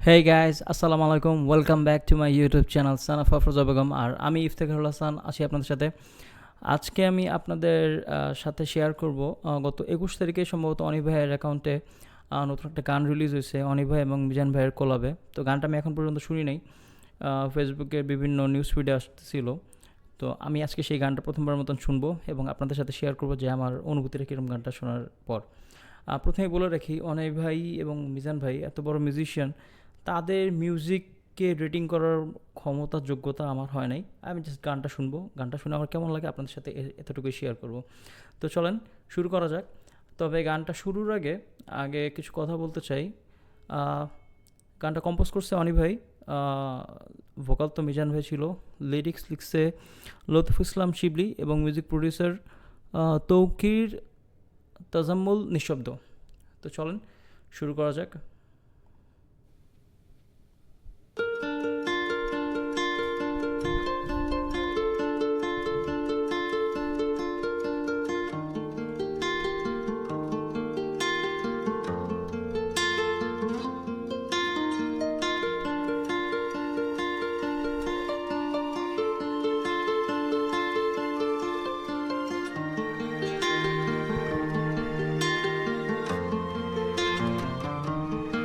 হেই guys, আসসালামু আলাইকুম। Welcome back to my YouTube channel son of Afroza Begum. আর আমি ইফতেখারুল হাসান আছি আপনাদের সাথে। আজকে আমি আপনাদের সাথে শেয়ার করব গত 21 তারিখে সম্ভবত অনিক ভাইয়ের অ্যাকাউন্টে নতুন একটা গান রিলিজ হয়েছে, অনিক ভাই এবং মিজান ভাইয়ের কোলাবে। তো গানটা আমি এখন পর্যন্ত শুনি নাই, ফেসবুকে বিভিন্ন নিউজ ফিডে আসছিল। তো আমি আজকে সেই গানটা প্রথমবার মতন শুনবো এবং আপনাদের সাথে শেয়ার করবো যে আমার অনুভূতিটা কীরকম গানটা শোনার পর। প্রথমে বলে রাখি, অনিক ভাই এবং মিজান ভাই এত বড় মিউজিশিয়ান, তাদের মিউজিককে রেটিং করার ক্ষমতা যোগ্যতা আমার হয় নাই। আমি জাস্ট গানটা শুনবো, গানটা শুনে আমার কেমন লাগে আপনাদের সাথে এতটুকুই শেয়ার করব। তো চলেন শুরু করা যাক। তবে গানটা শুরুর আগে আগে কিছু কথা বলতে চাই। গানটা কম্পোজ করছে অনি ভাই, ভোকাল তো মিজান ভাই ছিল, লিরিক্স লিখছে লতিফুল ইসলাম শিবলি এবং মিউজিক প্রডিউসার তৌকির তাজাম্মুল নিঃশব্দ। তো চলেন শুরু করা যাক।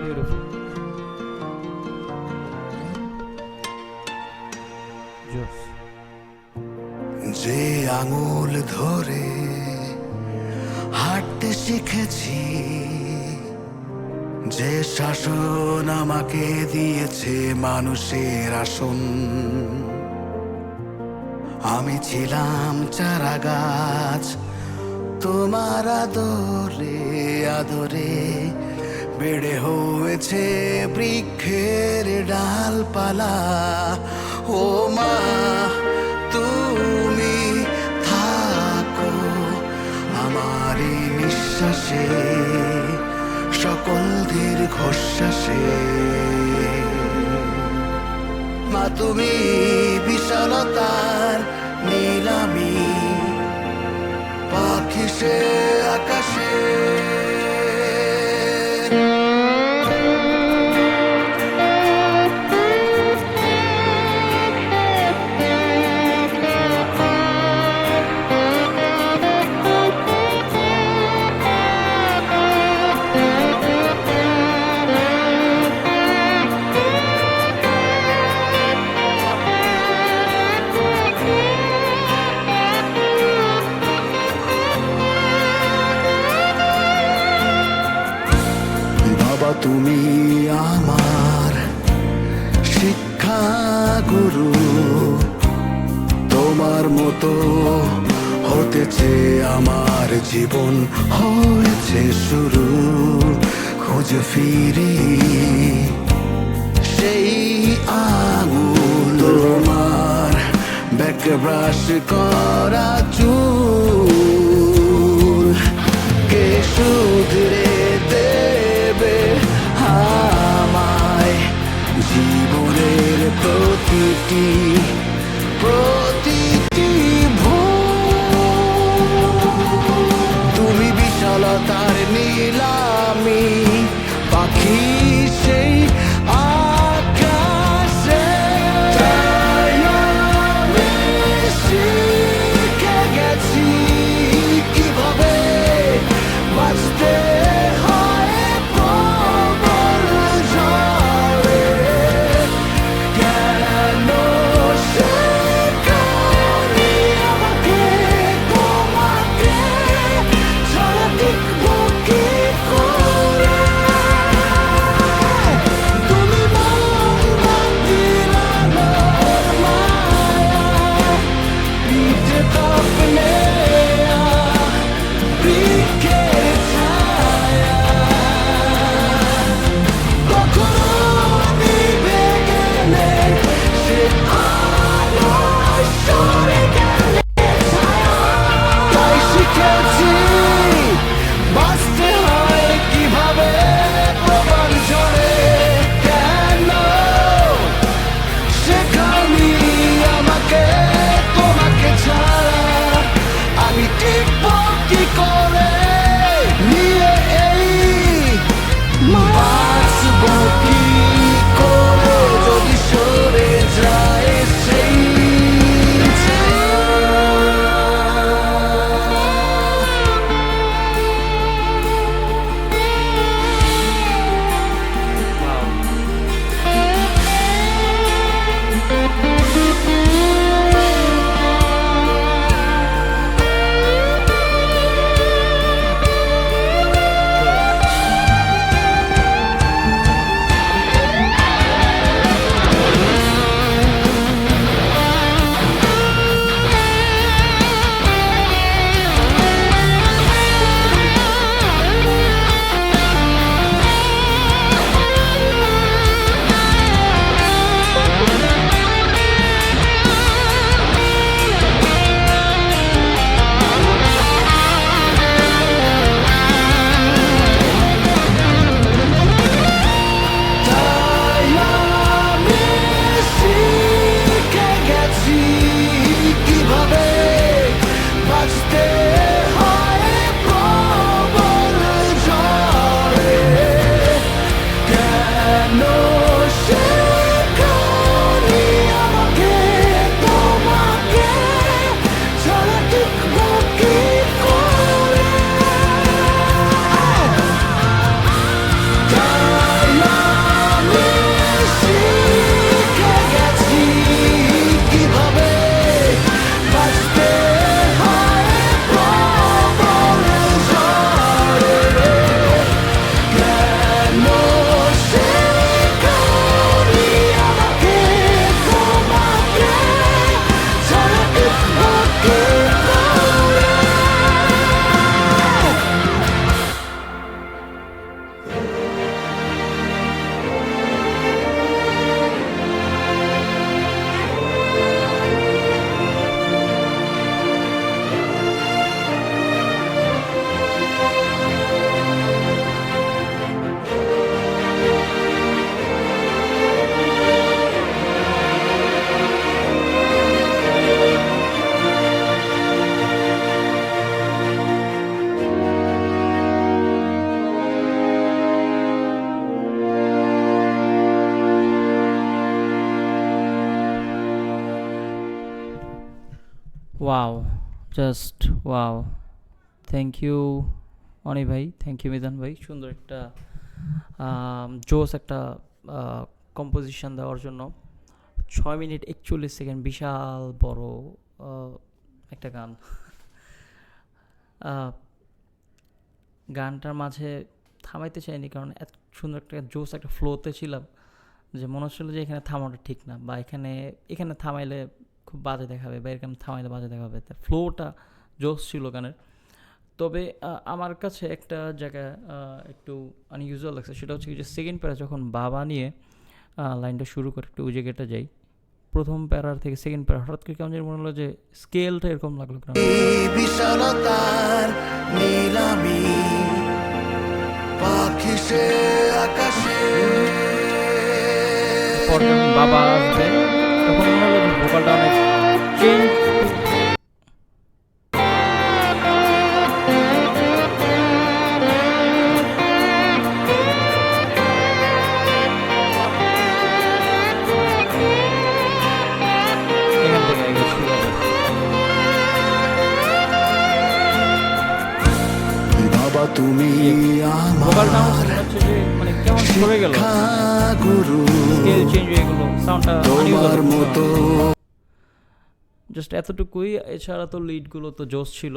বিউটিফুল জোস। যে আঙুল ধরে হাঁটতে শিখেছি, যে শাসন আমাকে দিয়েছে মানুষের আসন, আমি ছিলাম চারা গাছ তোমার আদরে আদরে, বেড়ে হয়েছে বৃক্ষের ডালপালা। ও মা, তুমি থাকো আমার এই নিঃশ্বাসে, সকল দীর্ঘশ্বাসে। মা, তুমি বিশালতার নীলামি, পাখি সে আকাশে। বাবা, তুমি আমার শিক্ষা গুরু, তোমার মতো হতেছে আমার জীবন, হয়েছে শুরু। খুঁজে ফিরি সেই আঙুল, তোমার ব্যাক ব্রাশ করা চুল, কে শুধরে দেবে আমায় জীবনের প্রতিটি প্রতিটি ভুল। তুমি বিশালতার নীলামি, পাখি সেই আকাশে। তাই আমি শিখে গেছি কিভাবে বাঁচতে wow, just wow. Thank you Oni ভাই, থ্যাংক ইউ মিজান ভাই, সুন্দর একটা জোস একটা কম্পোজিশন দেওয়ার জন্য। 6 মিনিট 41 সেকেন্ড, বিশাল বড় একটা গান। আহ, গানটার মাঝে থামাইতে চাইনি, কারণ এত সুন্দর একটা জোস একটা ফ্লোতে ছিলাম যে মনে হচ্ছিলো যে এখানে থামানোটা ঠিক না, বা এখানে এখানে থামাইলে খুব বাজে দেখাবে, বা এরকম থামাইলে বাজে দেখাবে। ফ্লোটা জোস ছিল গানের। তবে আমার কাছে একটা জায়গা একটু আনইউজুয়াল লাগছে, সেটা হচ্ছে কি যে সেকেন্ড প্যারা যখন বাবা নিয়ে লাইনটা শুরু করে, একটু ওই জায়গাটা যাই। প্রথম প্যারার থেকে সেকেন্ড প্যারা হঠাৎ করে কেমন যেন মনে হলো যে স্কেলটা এরকম লাগলো কেন। এই বিশালতার নীলামি পাখি সে আকাশে পর যখন বাবা আসবে তখন মনে হলো যে ভোকালটা অনেক চেঞ্জ। এখান থেকে আগে শুরু হবে। বাবা তুমি ভোকালটা আমার আমার মনে হচ্ছে যে মানে কেমন সরে গেল, গুরু স্কেল চেঞ্জ হয়ে গেলো, সাউন্ডটা তোমার মতো জাস্ট এতটুকুই। এছাড়া তো লিডগুলো তো জোস ছিল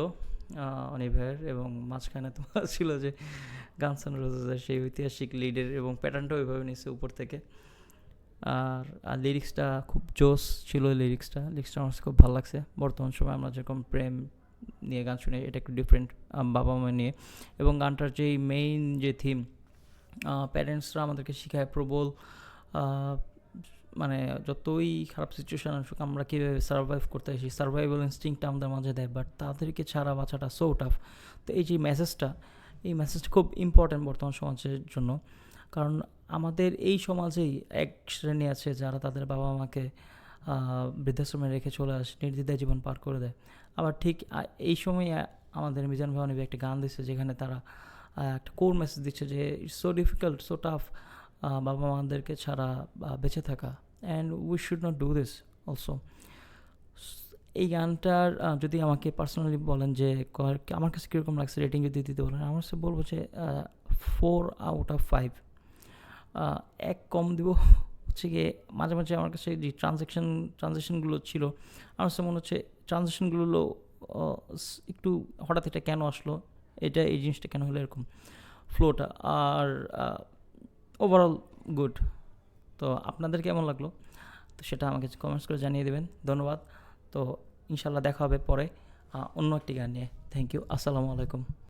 অনিক ভাইয়ের, এবং মাঝখানে তো ছিল যে গানস অ্যান্ড রোজেসের সেই ঐতিহাসিক লিডের, এবং প্যাটার্নটা ওইভাবে নিচ্ছে উপর থেকে। আর লিরিক্সটা খুব জোস ছিল, লিরিক্সটা আমার কাছে খুব ভালো লাগছে। বর্তমান সময় আমরা যেরকম প্রেম নিয়ে গান শুনি, এটা একটু ডিফারেন্ট, বাবা মা নিয়ে। এবং গানটার যেই মেইন যে থিম, প্যারেন্টসরা আমাদেরকে শেখায় প্রবল, মানে যতই খারাপ সিচুয়েশান আসুক আমরা কীভাবে সার্ভাইভ করতে আসি, সার্ভাইভাল ইনস্টিংক্টটা আমাদের মাঝে দেয়, বাট তাদেরকে ছাড়া বাঁচাটা সো টাফ। তো এই যে মেসেজটা, এই মেসেজটা খুব ইম্পর্ট্যান্ট বর্তমান সমাজের জন্য। কারণ আমাদের এই সমাজেই এক শ্রেণী আছে যারা তাদের বাবা মাকে বৃদ্ধাশ্রমে রেখে চলে আসে, নির্দ্বিধায় জীবন পার করে দেয়। আবার ঠিক এই সময় আমাদের মিজান ভাই একটা গান দিচ্ছে, যেখানে তারা একটা কোর মেসেজ দিচ্ছে যে it's so difficult, so tough বাবা মাদেরকে ছাড়া বেঁচে থাকা, and we should not do this also. এই গানটার যদি আমাকে পার্সোনালি বলেন যে আমার কাছে কীরকম লাগছে, রেটিং যদি দিতে বলেন, আমার কাছে বলবো যে 4/5। এক কম দিব হচ্ছে গিয়ে মাঝে মাঝে আমার কাছে যে ট্রানজেকশনগুলো ছিল, আমার কাছে মনে হচ্ছে ট্রানজেকশনগুলো একটু হঠাৎ এটা কেন আসলো, এই জিনিসটা কেন হলো এরকম ফ্লোটা। আর ওভারঅল গুড। তো আপনাদের কেমন লাগলো, তো সেটা আমাকে কমেন্টস করে জানিয়ে দেবেন। ধন্যবাদ। তো ইনশাল্লাহ দেখা হবে পরে অন্য একটি গান নিয়ে। থ্যাংক ইউ, আসসালামু আলাইকুম।